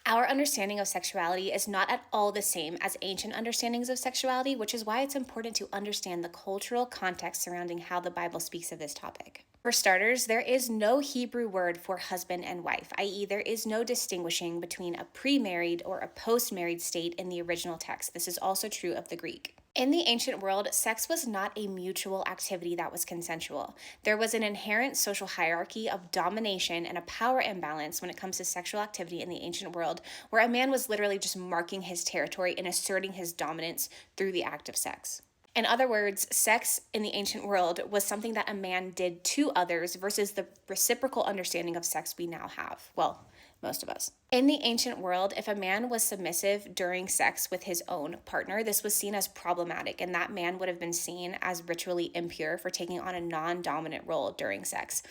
Our understanding of sexuality is not at all the same as ancient understandings of sexuality, which is why it's important to understand the cultural context surrounding how the Bible speaks of this topic. For starters, there is no Hebrew word for husband and wife, i.e., there is no distinguishing between a pre married or a post married state in the original text. This is also true of the Greek. In the ancient world, sex was not a mutual activity that was consensual. There was an inherent social hierarchy of domination and a power imbalance when it comes to sexual activity in the ancient world, where a man was literally just marking his territory and asserting his dominance through the act of sex. In other words, sex in the ancient world was something that a man did to others versus the reciprocal understanding of sex we now have. Well, most of us. In the ancient world, if a man was submissive during sex with his own partner, this was seen as problematic, and that man would have been seen as ritually impure for taking on a non dominant role during sex.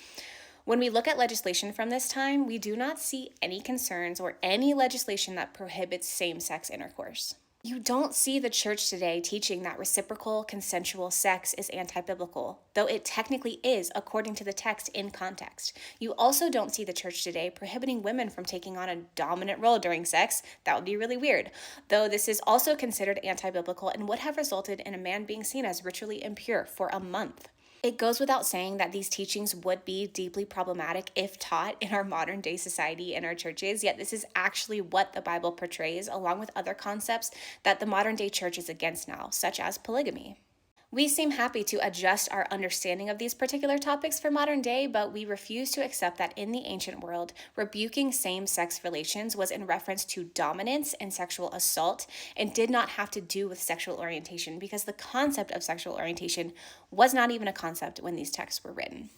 When we look at legislation from this time, we do not see any concerns or any legislation that prohibits same sex intercourse. You don't see the church today teaching that reciprocal consensual sex is anti-biblical, though it technically is according to the text in context. You also don't see the church today prohibiting women from taking on a dominant role during sex. That would be really weird, though this is also considered anti-biblical and would have resulted in a man being seen as ritually impure for a month. It goes without saying that these teachings would be deeply problematic if taught in our modern day society and our churches, yet this is actually what the Bible portrays, along with other concepts that the modern day church is against now, such as polygamy. We seem happy to adjust our understanding of these particular topics for modern day, but we refuse to accept that in the ancient world, rebuking same sex relations was in reference to dominance and sexual assault and did not have to do with sexual orientation because the concept of sexual orientation was not even a concept when these texts were written.